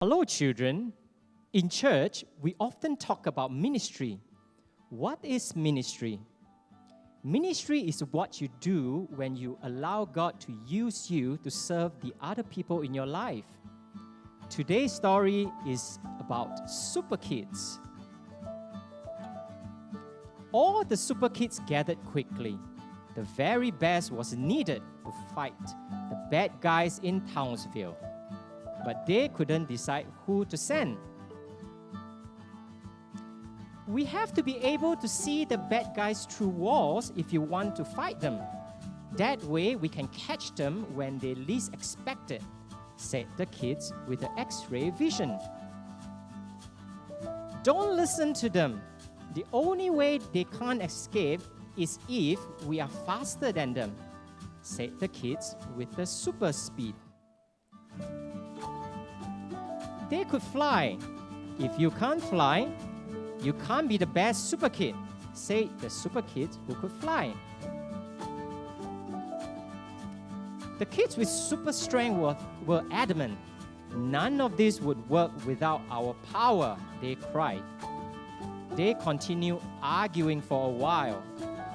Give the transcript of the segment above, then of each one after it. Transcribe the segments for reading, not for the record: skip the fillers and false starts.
Hello, children. In church, we often talk about ministry. What is ministry? Ministry is what you do when you allow God to use you to serve the other people in your life. Today's story is about Superkids. All the Superkids gathered quickly. The very best was needed to fight the bad guys in Townsville. But they couldn't decide who to send. We have to be able to see the bad guys through walls if you want to fight them. That way we can catch them when they least expect it, said the kids with the X-ray vision. Don't listen to them. The only way they can't escape is if we are faster than them, said the kids with the super speed. They could fly. If you can't fly, you can't be the best Superkid, said the Superkids who could fly. The kids with super strength were adamant. None of this would work without our power, they cried. They continued arguing for a while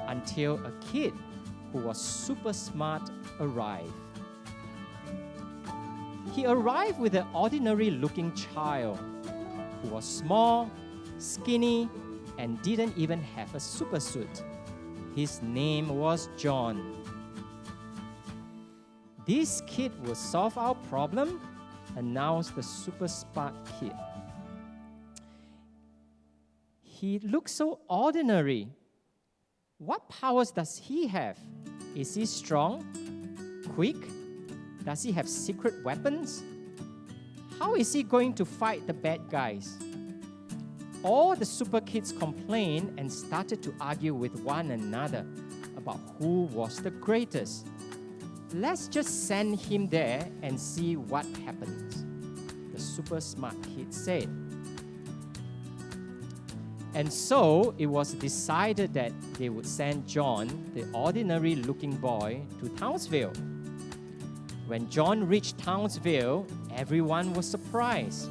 until a kid who was super smart arrived. He arrived with an ordinary-looking child who was small, skinny, and didn't even have a super suit. His name was John. This kid will solve our problem, announced the super smart kid. He looks so ordinary. What powers does he have? Is he strong? Quick? Does he have secret weapons? How is he going to fight the bad guys? All the super kids complained and started to argue with one another about who was the greatest. Let's just send him there and see what happens, the super smart kid said. And so it was decided that they would send John, the ordinary-looking boy, to Townsville. When John reached Townsville, everyone was surprised.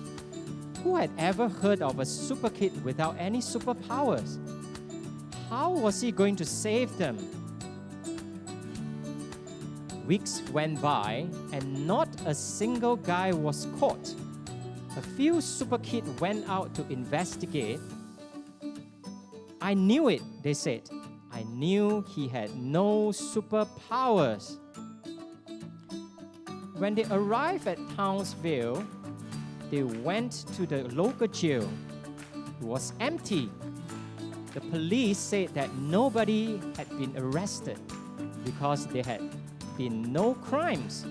Who had ever heard of a super kid without any superpowers? How was he going to save them? Weeks went by, and not a single guy was caught. A few super kids went out to investigate. I knew it, they said. I knew he had no superpowers. When they arrived at Townsville, they went to the local jail. It was empty. The police said that nobody had been arrested because there had been no crimes.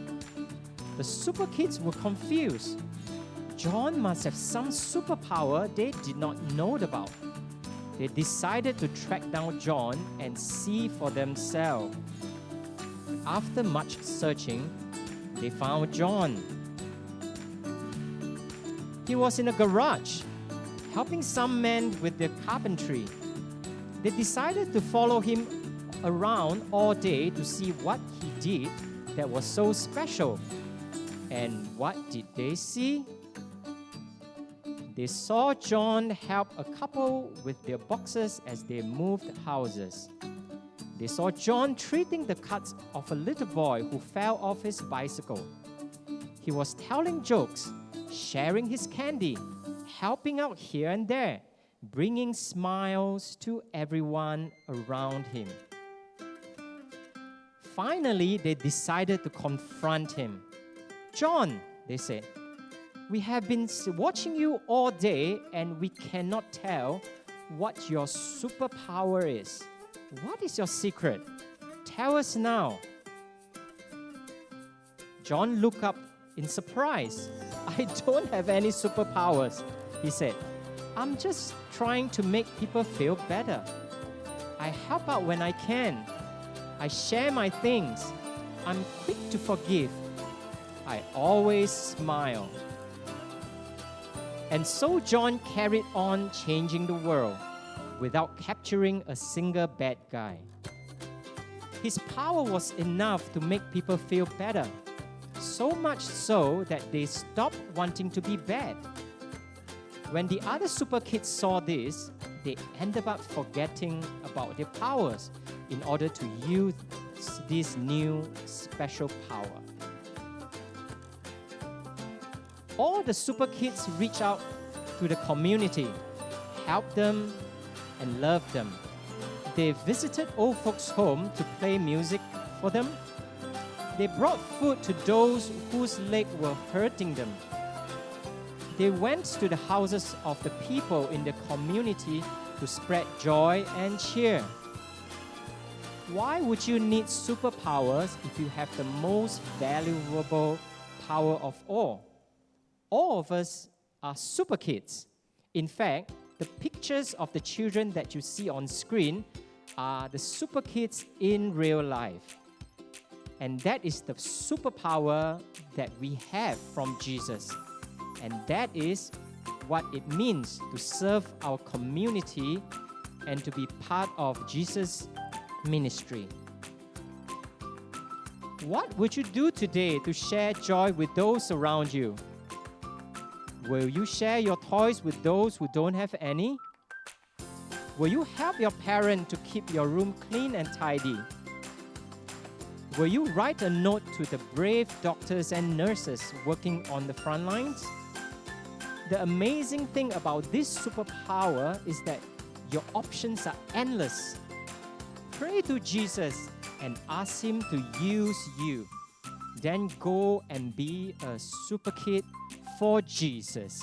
The super kids were confused. John must have some superpower they did not know about. They decided to track down John and see for themselves. After much searching, they found John. He was in a garage, helping some men with their carpentry. They decided to follow him around all day to see what he did that was so special. And what did they see? They saw John help a couple with their boxes as they moved houses. They saw John treating the cuts of a little boy who fell off his bicycle. He was telling jokes, sharing his candy, helping out here and there, bringing smiles to everyone around him. Finally, they decided to confront him. John, they said, we have been watching you all day and we cannot tell what your superpower is. What is your secret? Tell us now. John looked up in surprise. I don't have any superpowers, he said. I'm just trying to make people feel better. I help out when I can. I share my things. I'm quick to forgive. I always smile. And so John carried on changing the world without capturing a single bad guy. His power was enough to make people feel better. so much so that they stopped wanting to be bad. When the other super kids saw this, they ended up forgetting about their powers in order to use this new special power. All the super kids reach out to the community, help them, and love them. They visited old folks' home to play music for them. They brought food to those whose legs were hurting them. They went to the houses of the people in the community to spread joy and cheer. Why would you need superpowers if you have the most valuable power of all? All of us are super kids. In fact, the pictures of the children that you see on screen are the super kids in real life. And that is the superpower that we have from Jesus. And that is what it means to serve our community and to be part of Jesus' ministry. What would you do today to share joy with those around you? Will you share your toys with those who don't have any? Will you help your parent to keep your room clean and tidy? Will you write a note to the brave doctors and nurses working on the front lines? The amazing thing about this superpower is that your options are endless. Pray to Jesus and ask Him to use you. Then go and be a super kid for Jesus.